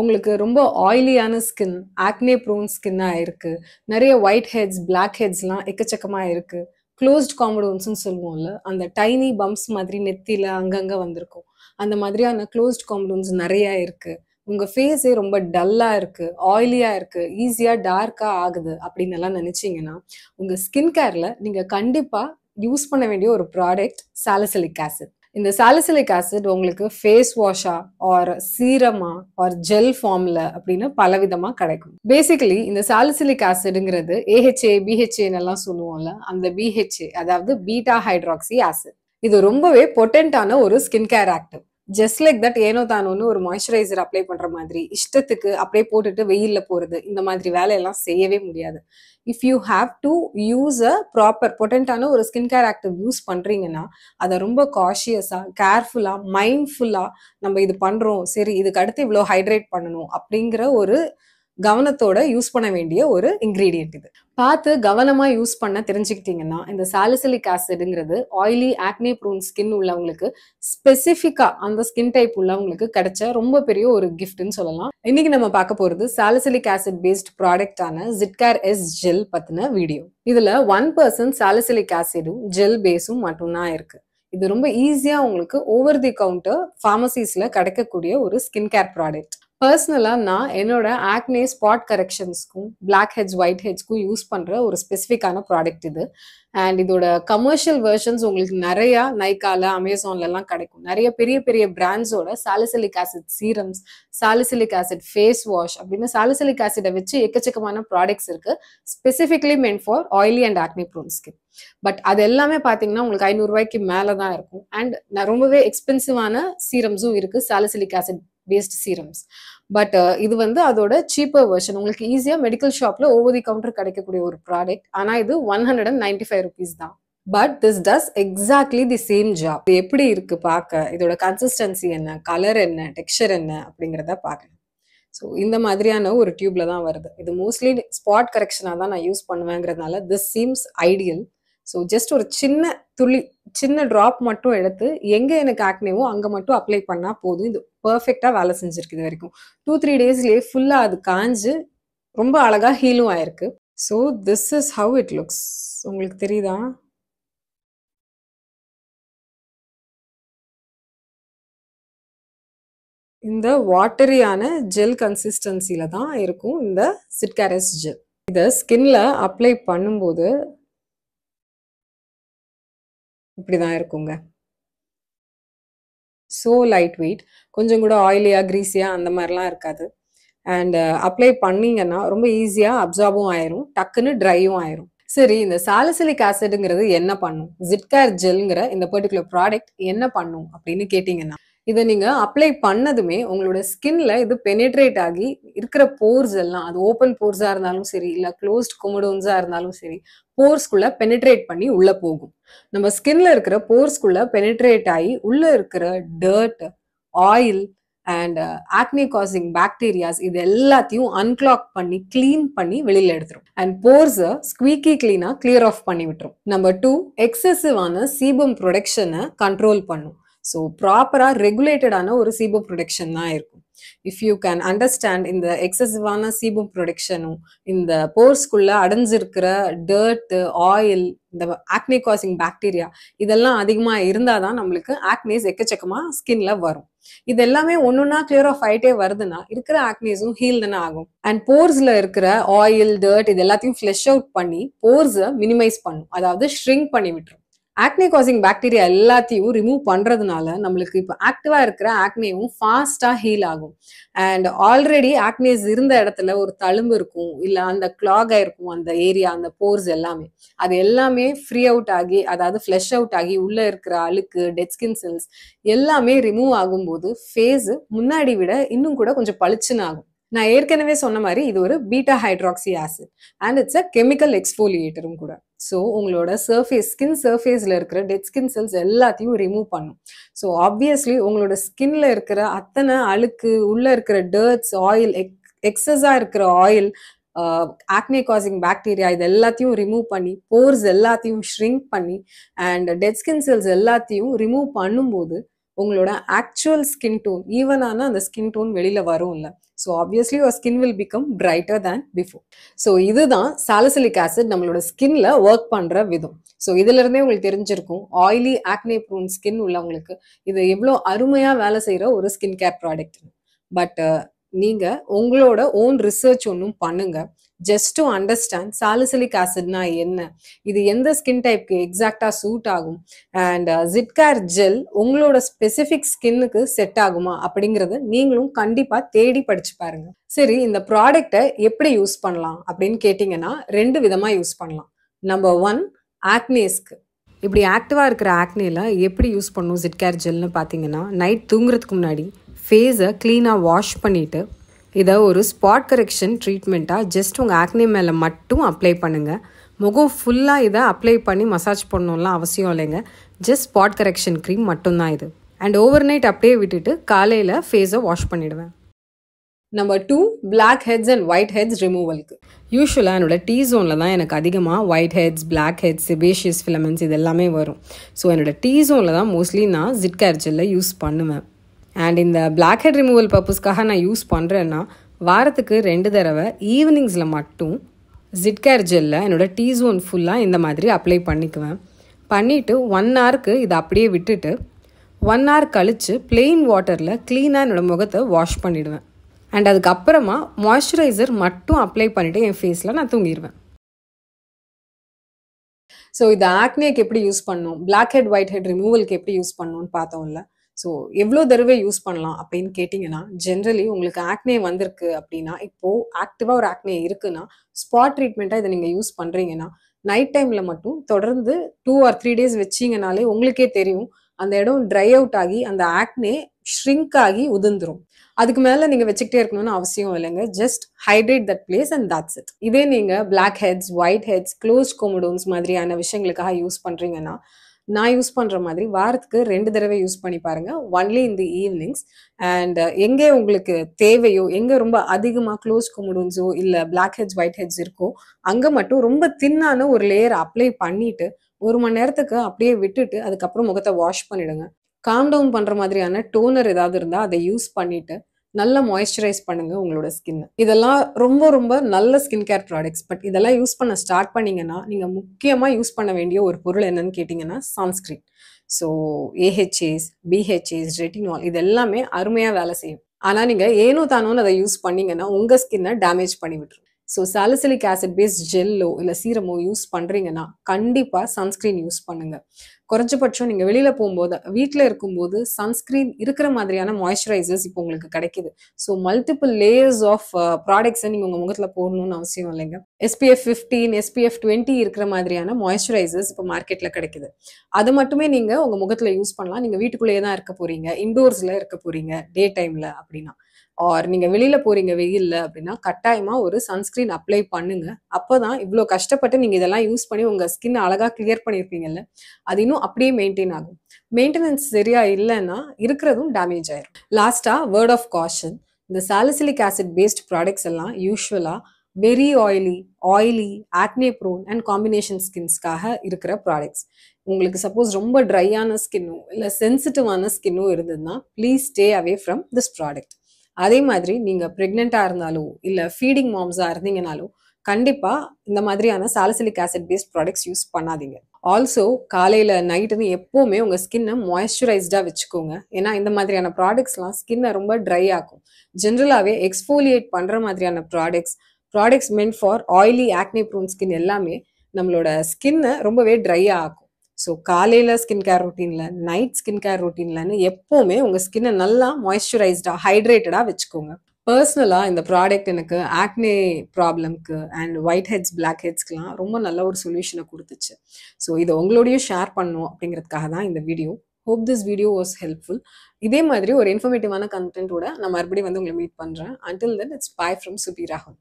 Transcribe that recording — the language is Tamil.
உங்களுக்கு ரொம்ப ஆயிலியான ஸ்கின், ஆக்னே ப்ரோன் ஸ்கின்னா இருக்கு. நெறைய ஒயிட் ஹெட்ஸ், பிளாக் ஹெட்ஸ்லாம் எக்கச்சக்கமா இருக்கு. க்ளோஸ்ட் காம்படோன்ஸ்ன்னு சொல்லுவோம்ல. அந்த டைனி பம்ப்ஸ் மாதிரி நெத்தியில அங்கங்க வந்திருக்கும். அந்த மாதிரியான க்ளோஸ்ட் காம்படோன்ஸ் நெறைய இருக்கு. உங்க ஃபேஸே ரொம்ப டல்லா இருக்கு, ஆயிலியா இருக்கு, ஈஸியா டார்க்கா ஆகுது அப்படின்னு எல்லாம் நினைச்சீங்கன்னா, உங்க ஸ்கின் கேர்ல நீங்க கண்டிப்பா யூஸ் பண்ண வேண்டிய ஒரு ப்ராடக்ட் சாலிசிலிக் ஆசிட். இந்த சாலிசிலிக் ஆசிட் உங்களுக்கு ஃபேஸ் வாஷா ஆர் சீரமா ஆர் ஜெல் ஃபார்ம்ல அப்படின்னு பலவிதமா கிடைக்கும். பேசிக்கலி இந்த சாலிசிலிக் ஆசிட்ங்கிறது ஏஹெச்ஏ பிஹெச்ஏன்னு எல்லாம் சொல்லுவோம்ல, அந்த பிஹெச்ஏ அதாவது பீட்டா ஹைட்ராக்சி ஆசிட். இது ரொம்பவே பொட்டென்டான ஒரு skin care active. Just like that ஏனோ தானோன்னு ஒரு மாய்ஸ்சரைசர் அப்ளை பண்ற மாதிரி இஷ்டத்துக்கு அப்படியே போட்டுட்டு வெயில்ல போறது இந்த மாதிரி வேலையெல்லாம் செய்யவே முடியாது. If you have to use a proper பொட்டென்டான ஒரு ஸ்கின் கேர் ஆக்டிவ் யூஸ் பண்றீங்கன்னா அதை ரொம்ப காஷியஸா கேர்ஃபுல்லா மைண்ட்ஃபுல்லா நம்ம இது பண்றோம், சரி இதுக்கு அடுத்து இவ்வளோ ஹைட்ரேட் பண்ணணும் அப்படிங்கிற ஒரு கவனத்தோட யூஸ் பண்ண வேண்டிய ஒரு இன்கிரீடியன்ட் இது. பார்த்து கவனமா யூஸ் பண்ண தெரிஞ்சுக்கிட்டீங்கன்னா இந்த சாலிசிலிக் ஆசிட்ங்கிறது ஆயிலி ஆக்னே ப்ரோன் ஸ்கின் உள்ளவங்களுக்கு ஸ்பெசிஃபிக்கா அந்த ஸ்கின் டைப் உள்ளவங்களுக்கு கிடைச்ச ரொம்ப பெரிய ஒரு கிஃப்ட்னு சொல்லலாம். இன்னைக்கு நம்ம பார்க்க போறது சாலிசிலிக் ஆசிட் பேஸ்ட் ப்ராடக்டான ஜிட்கேர் எஸ் ஜெல் பத்தின வீடியோ. இதுல 1% சாலிசிலிக் ஆசிடும் ஜெல் பேஸும் மட்டும்தான் இருக்கு. இது ரொம்ப ஈஸியா உங்களுக்கு ஓவர் தி கவுண்டர் ஃபார்மசிஸ்ல கிடைக்கக்கூடிய ஒரு ஸ்கின் கேர் ப்ராடக்ட். பர்சனலா நான் என்னோட ஆக்னே ஸ்பாட் கரெக்ஷன்ஸ்க்கும் பிளாக் ஹெட்ஸ் ஒயிட் ஹெட்ஸ்க்கும் யூஸ் பண்ற ஒரு ஸ்பெசிஃபிக்கான ப்ராடக்ட் இது. அண்ட் இதோட கமர்ஷியல் வெர்ஷன்ஸ் உங்களுக்கு நிறைய நைக்கால அமேசான்ல எல்லாம் கிடைக்கும். நிறைய பெரிய பெரிய பிராண்ட்ஸோட salicylic acid serums, salicylic acid face wash அப்படின்னு சாலிசிலிக் ஆசிடை வச்சு எக்கச்சக்கமான ப்ராடக்ட்ஸ் இருக்கு, specifically meant for oily and acne prone skin. But அது எல்லாமே பார்த்தீங்கன்னா உங்களுக்கு 500 ரூபாய்க்கு மேலே தான் இருக்கும். அண்ட் ரொம்பவே எக்ஸ்பென்சிவான சீரம்ஸும் இருக்கு, salicylic acid based serums. But இது வந்து அதோட சீப்பர் வெர்ஷன். உங்களுக்கு ஈஸியா மெடிக்கல் ஷாப்ல ஓவர் தி கவுண்டர் கிடைக்கக்கூடிய ஒரு ப்ராடக்ட். ஆனா இது 195 rupees தான். But this does exactly the same job. இது எப்படி இருக்கு பார்க்க, இதோட கன்சிஸ்டன்சி என்ன, கலர் என்ன, டெக்ஸ்சர் என்ன அப்படிங்கிறத பார்க்கலாம். ஸோ இந்த மாதிரியான ஒரு டியூப்ல தான் வருது. இது மோஸ்ட்லி ஸ்பாட் கரெக்ஷனாக தான் நான் யூஸ் பண்ணுவேங்கிறதுனால this seems ideal. So just ஒரு சின்ன துளி, சின்ன ட்ராப் மட்டும் எடுத்து எங்க எனக்கு ஆக்னேவோ அங்கே மட்டும் அப்ளை பண்ணா போதும். இது பர்ஃபெக்டா வேலை செஞ்சிருக்கு இது வரைக்கும். 2-3 டேஸ்லயே ஃபுல்லா அது காஞ்சு ரொம்ப அழகா ஹீலும் ஆயிருக்கு. So this is how it looks. உங்களுக்கு தெரியுதா? இந்த வாட்டரியான ஜெல் கன்சிஸ்டன்சில தான் இருக்கும் இந்த சிட்கேரஸ் ஜெல். இதை ஸ்கின்ல அப்ளை பண்ணும்போது இப்படிதான் இருக்குங்க. ஸோ லைட் வெயிட், கொஞ்சம் கூட ஆயிலியா கிரீஸியா அந்த மாதிரிலாம் இருக்காது. அண்ட் அப்ளை பண்ணீங்கன்னா ரொம்ப ஈஸியா அப்சார்பும் ஆயிரும், டக்குன்னு ட்ரையும் ஆயிரும். சரி, இந்த சாலிசிலிக் ஆசிட்ங்கிறது என்ன பண்ணும், ஜிட்கேர் ஜெல்ங்கிற இந்த பர்டிகுலர் ப்ராடக்ட் என்ன பண்ணும் அப்படின்னு கேட்டீங்கன்னா, இதை நீங்க அப்ளை பண்ணதுமே உங்களோட ஸ்கின்ல இது பெனிட்ரேட் ஆகி இருக்கிற போர்ஸ் எல்லாம், அது ஓப்பன் போர்ஸா இருந்தாலும் சரி இல்ல க்ளோஸ்ட் கொமடோன்ஸா இருந்தாலும் சரி, போர்ஸ்குள்ள பெனிட்ரேட் பண்ணி உள்ள போகும். நம்ம ஸ்கின்ல இருக்கிற போர்ஸ்குள்ள பெனிட்ரேட் ஆகி உள்ள இருக்கிற dirt, oil and acne causing bacterias இது எல்லாத்தையும் அன்கிளாக் பண்ணி கிளீன் பண்ணி வெளியில எடுத்துரும். அண்ட் போர்ஸை ஸ்குவீக்கி கிளீனா கிளியர் ஆஃப் பண்ணி விட்டுரும். நம்பர் 2, எக்ஸசிவான சீபம் ப்ரொடக்ஷனை கண்ட்ரோல் பண்ணும். ஸோ ப்ராப்பரா ரெகுலேட்டடான ஒரு சீபம் ப்ரொடக்ஷன் தான் இருக்கும். இஃப் யூ கேன் அண்டர்ஸ்டாண்ட் இந்த எக்ஸசிவான சீபம் ப்ரொடக்ஷனும் இந்த போர்ஸ்குள்ள அடைஞ்சிருக்கிற டர்ட், ஆயில், இந்த ஆக்னே காசிங் பாக்டீரியா இதெல்லாம் அதிகமா இருந்தாதான் நம்மளுக்கு ஆக்னேஸ் எக்கச்சக்கமா ஸ்கின்ல வரும். இது எல்லாமே ஒன்னொன்னா கிளியர் ஆஃப் ஆயிட்டே வருதுன்னா இருக்கிற ஆக்னேஸும் ஹீல் தானே ஆகும். அண்ட் போர்ஸ்ல இருக்கிற ஆயில், டர்ட் இது எல்லாத்தையும் ஃபிளஷ் அவுட் பண்ணி போர்ஸை மினிமைஸ் பண்ணும், அதாவது ஷ்ரிங்க் பண்ணி விட்டுரும். ஆக்னே காசிங் பாக்டீரியா எல்லாத்தையும் ரிமூவ் பண்றதுனால நம்மளுக்கு இப்போ ஆக்டிவா இருக்கிற ஆக்னேவும் ஃபாஸ்டா ஹீல் ஆகும். அண்ட் ஆல்ரெடி ஆக்னேஸ் இருந்த இடத்துல ஒரு தழும்பு இருக்கும், இல்ல அந்த கிளாக் ஆயிருக்கும் அந்த ஏரியா, அந்த போர்ஸ் எல்லாமே, அது எல்லாமே ஃப்ரீ அவுட் ஆகி, அதாவது ஃபிளஷ் அவுட் ஆகி உள்ள இருக்கிற அழுக்கு, டெட் ஸ்கின் செல்ஸ் எல்லாமே ரிமூவ் ஆகும்போது ஃபேஸ் முன்னாடி விட இன்னும் கூட கொஞ்சம் பளிச்சுன்னு ஆகும். நான் ஏற்கனவே சொன்ன மாதிரி இது ஒரு beta hydroxy acid and it's a chemical எக்ஸ்ஃபோலியேட்டரும் கூட. ஸோ உங்களோட சர்ஃபேஸ், ஸ்கின் சர்ஃபேஸில் இருக்கிற டெட் ஸ்கின் செல்ஸ் எல்லாத்தையும் ரிமூவ் பண்ணும். ஸோ ஆப்வியஸ்லி உங்களோட ஸ்கின்ல இருக்கிற அத்தனை அழுக்கு, உள்ள இருக்கிற டர்ட்ஸ், ஆயில், எக்ஸஸாக இருக்கிற ஆயில், ஆக்னே காசிங் பாக்டீரியா இது எல்லாத்தையும் ரிமூவ் பண்ணி போர்ஸ் எல்லாத்தையும் ஷ்ரிங்க் பண்ணி அண்ட் டெட் ஸ்கின் செல்ஸ் எல்லாத்தையும் ரிமூவ் பண்ணும்போது உங்களோட ஆக்சுவல் ஸ்கின் டோன் ஈவனான அந்த ஸ்கின் டோன் வெளியில வரும்ல. So obviously your skin will become brighter than before. So இதுதான் சாலிசிலிக் ஆசிட் நம்மளோட ஸ்கின்ல ஒர்க் பண்ற விதம். ஸோ இதுல இருந்தே உங்களுக்கு தெரிஞ்சிருக்கும் ஆயிலி ஆக்னே ப்ரோன் ஸ்கின் உள்ளவங்களுக்கு இது எவ்வளோ அருமையா வேலை செய்யற ஒரு ஸ்கின் கேர் ப்ராடக்ட். பட் நீங்க உங்களோட ஓன் ரிசர்ச் ஒன்றும் பண்ணுங்க. ஜஸ்ட் டு அண்டர்ஸ்டாண்ட் சாலிசிலிக் ஆசிட்னா என்ன, இது எந்த ஸ்கின் டைப்க்கு எக்ஸாக்டா சூட் ஆகும், அண்ட் ஜிட்கேர் ஜெல் உங்களோட ஸ்பெசிஃபிக் ஸ்கின்னுக்கு செட் ஆகுமா அப்படிங்கறத நீங்களும் கண்டிப்பா தேடி படிச்சு பாருங்க. சரி, இந்த ப்ராடக்டை எப்படி யூஸ் பண்ணலாம் அப்படின்னு கேட்டீங்கன்னா 2 விதமா யூஸ் பண்ணலாம். நம்பர் 1, ஆக்னேஸ்க்கு. இப்படி ஆக்டிவாக இருக்கிற ஆக்னேல எப்படி யூஸ் பண்ணணும் ஜிட்கேர் ஜெல்னு பார்த்தீங்கன்னா, நைட் தூங்குறதுக்கு முன்னாடி ஃபேஸை க்ளீனாக வாஷ் பண்ணிவிட்டு இதை ஒரு ஸ்பாட் கரெக்ஷன் ட்ரீட்மெண்ட்டாக ஜஸ்ட் உங்கள் ஆக்னே மேலே மட்டும் அப்ளை பண்ணுங்கள். முகம் ஃபுல்லாக இதை அப்ளை பண்ணி மசாஜ் பண்ணணும்லாம் அவசியம் இல்லைங்க. ஜஸ்ட் ஸ்பாட் கரெக்ஷன் க்ரீம் மட்டும்தான் இது. அண்ட் ஓவர் நைட் அப்படியே விட்டுட்டு காலையில் ஃபேஸை வாஷ் பண்ணிவிடுவேன். Number 2, blackheads and whiteheads ரிமூவலுக்கு. யூஸ்வலாக என்னோட டீ ஜோனில் தான் எனக்கு அதிகமாக whiteheads, blackheads, sebaceous filaments இது எல்லாமே வரும். ஸோ என்னோட டீ ஜோனில் தான் மோஸ்ட்லி நான் ஜிட்கேர் ஜெல்லை யூஸ் பண்ணுவேன். அண்ட் இந்த பிளாக் ஹெட் ரிமூவல் பர்பஸ்க்காக நான் யூஸ் பண்ணுறேன்னா வாரத்துக்கு 2 தடவை ஈவினிங்ஸில் மட்டும் ஜிட்கேர் ஜெல்லை என்னோட டீ ஜோன் ஃபுல்லாக இந்த மாதிரி அப்ளை பண்ணிக்குவேன். பண்ணிவிட்டு 1 ஹவருக்கு இதை அப்படியே விட்டுட்டு 1 ஹவர் கழித்து பிளெயின் வாட்டரில் க்ளீனாக என்னோடய முகத்தை வாஷ் பண்ணிவிடுவேன். அண்ட் அதுக்கப்புறமா மாய்ஸ்சரைசர் மட்டும் அப்ளை பண்ணிவிட்டு என் ஃபேஸில் நான் தூங்கிடுவேன். ஸோ இது ஆக்னேக்கு எப்படி யூஸ் பண்ணணும், பிளாக் ஹெட் ஒயிட் ஹெட் ரிமூவலுக்கு எப்படி யூஸ் பண்ணணும்னு பார்த்தோம்ல. ஸோ எவ்வளோ தடவை யூஸ் பண்ணலாம் அப்படின்னு கேட்டிங்கன்னா, ஜென்ரலி உங்களுக்கு ஆக்னே வந்திருக்கு அப்படின்னா, இப்போது ஆக்டிவாக ஒரு ஆக்னே இருக்குன்னா ஸ்பாட் ட்ரீட்மெண்ட்டாக இதை நீங்கள் யூஸ் பண்ணுறீங்கன்னா நைட் டைமில் மட்டும் தொடர்ந்து 2 or 3 டேஸ் வச்சிங்கனாலே உங்களுக்கே தெரியும் அந்த இடம் ட்ரை அவுட் ஆகி அந்த ஆக்னே ஷ்ரிங்க் ஆகி உதிர்ந்துரும். அதுக்கு மேலே நீங்கள் வச்சுக்கிட்டே இருக்கணும்னு அவசியம் இல்லைங்க. Just hydrate that place and that's it. இதே நீங்கள் blackheads, whiteheads, closed comedones மாதிரியான விஷயங்களுக்காக யூஸ் பண்ணுறீங்கன்னா நான் யூஸ் பண்ணுற மாதிரி வாரத்துக்கு 2 தடவை யூஸ் பண்ணி பாருங்கள். Only in the evenings. And எங்கே உங்களுக்கு தேவையோ, எங்கே ரொம்ப அதிகமாக க்ளோஸ் கொமடோன்ஸோ இல்லை பிளாக் ஹெட்ஸ் ஒயிட் ஹெட்ஸ் இருக்கோ அங்கே மட்டும் ரொம்ப தின்னான ஒரு லேயர் அப்ளை பண்ணிவிட்டு 1 மணி நேரத்துக்கு அப்படியே விட்டுட்டு அதுக்கப்புறம் முகத்தை வாஷ் பண்ணிவிடுங்க. காம் டவுன் பண்ணுற மாதிரியான டோனர் ஏதாவது இருந்தால் அதை யூஸ் பண்ணிவிட்டு நல்லா மாய்ஸ்சரைஸ் பண்ணுங்க உங்களோட ஸ்கின். இதெல்லாம் ரொம்ப ரொம்ப நல்ல ஸ்கின் கேர் ப்ராடக்ட்ஸ். பட் இதெல்லாம் யூஸ் பண்ண ஸ்டார்ட் பண்ணீங்கன்னா நீங்கள் முக்கியமாக யூஸ் பண்ண வேண்டிய ஒரு பொருள் என்னன்னு கேட்டிங்கன்னா சன்ஸ்கிரீன். ஸோ ஏஹெச்ஏஸ், பிஹெச்ஏஸ், ரெட்டினால் இது எல்லாமே அருமையாக வேலை செய்யும். ஆனால் நீங்கள் ஏனோ தானோன்னு அதை யூஸ் பண்ணீங்கன்னா உங்கள் ஸ்கின்னை டேமேஜ் பண்ணி விட்டுரும். ஸோ சாலிசிலிக் ஆசிட் பேஸ்ட் ஜெல்லோ இல்லை சீரமோ யூஸ் பண்ணுறீங்கன்னா கண்டிப்பாக சன்ஸ்க்ரீன் யூஸ் பண்ணுங்கள். குறைஞ்சபட்சம் நீங்கள் வெளியில் போகும்போது, வீட்டில் இருக்கும்போது சன்ஸ்க்ரீன் இருக்கிற மாதிரியான மாய்ஸ்சரைசர்ஸ் இப்போ உங்களுக்கு கிடைக்குது. ஸோ மல்டிபிள் லேயர்ஸ் ஆஃப் ப்ராடக்ட்ஸை நீங்கள் உங்கள் முகத்தில் போடணும்னு அவசியம் இல்லைங்க. SPF 15, SPF 20 இருக்கிற மாதிரியான மாய்ஸ்சரைசர்ஸ் இப்போ மார்க்கெட்டில் கிடைக்குது. அது மட்டுமே நீங்கள் உங்கள் முகத்தில் யூஸ் பண்ணலாம். நீங்கள் வீட்டுக்குள்ளேயே தான் இருக்க போகிறீங்க, இன்டோர்ஸில் இருக்க போகிறீங்க டே டைமில் அப்படின்னா, ஆர் நீங்கள் வெளியில் போகிறீங்க வெயிலில் அப்படின்னா கட்டாயமாக ஒரு சன்ஸ்க்ரீன் அப்ளை பண்ணுங்க. அப்போ தான் இவ்வளோ கஷ்டப்பட்டு நீங்கள் இதெல்லாம் யூஸ் பண்ணி உங்கள் ஸ்கின் அழகாக கிளியர் பண்ணியிருப்பீங்கல்ல, அது இன்னும் அப்படியே மெயின்டைன் ஆகும். மெயின்டெனன்ஸ் சரியா இல்லைன்னா இருக்கிறதும் டேமேஜ் ஆயிரும். லாஸ்ட்டாக வேர்ட் ஆஃப் காஷன், இந்த சாலிசிலிக் ஆசிட் பேஸ்ட் ப்ராடக்ட்ஸ் எல்லாம் யூஸ்வலாக very oily, acne prone and combination ஸ்கின்ஸ்க்காக இருக்கிற ப்ராடக்ட்ஸ். உங்களுக்கு சப்போஸ் ரொம்ப ட்ரையான ஸ்கின்னோ இல்லை சென்சிட்டிவான ஸ்கின்னோ இருந்ததுன்னா please stay away from this product. அதே மாதிரி நீங்கள் ப்ரெக்னெண்ட்டாக இருந்தாலோ இல்லை ஃபீடிங் மாம்ஸாக இருந்தீங்கனாலும் கண்டிப்பாக இந்த மாதிரியான salicylic acid based products use பண்ணாதீங்க. ஆல்சோ காலையில் நைட்டுன்னு எப்போவுமே உங்கள் ஸ்கின்னை மாய்ஸ்சரைஸ்டாக வச்சுக்கோங்க. ஏன்னா இந்த மாதிரியான ப்ராடக்ட்ஸ்லாம் ஸ்கின்னை ரொம்ப ட்ரை ஆக்கும். ஜென்ரலாகவே எக்ஸ்ஃபோலியேட் பண்ணுற மாதிரியான products meant for oily acne prone skin எல்லாமே நம்மளோட ஸ்கின்னை ரொம்பவே ட்ரையாக ஆக்கும். ஸோ காலையில் ஸ்கின் கேர் ரொட்டீனில், நைட் ஸ்கின் கேர் ரொட்டீன்லன்னு எப்போவுமே உங்கள் ஸ்கின்னை நல்லா மாய்ஸ்சரைஸ்டாக ஹைட்ரேட்டடாக வச்சுக்கோங்க. பர்சனலாக இந்த ப்ராடக்ட் எனக்கு ஆக்னே ப்ராப்ளம்க்கு அண்ட் ஒயிட் ஹெட்ஸ், பிளாக் ஹெட்ஸ்க்குலாம் ரொம்ப நல்ல ஒரு சொல்யூஷனை கொடுத்துச்சு. ஸோ இதை உங்களோடையும் ஷேர் பண்ணணும் அப்படிங்கிறதுக்காக தான் இந்த video. Hope this video was helpful. இதே மாதிரி ஒரு இன்ஃபர்மேட்டிவான கண்டென்ட்டோட நான் மறுபடியும் உங்களை மீட் பண்ணுறேன். Until then it's bye from Subi ராகுல்.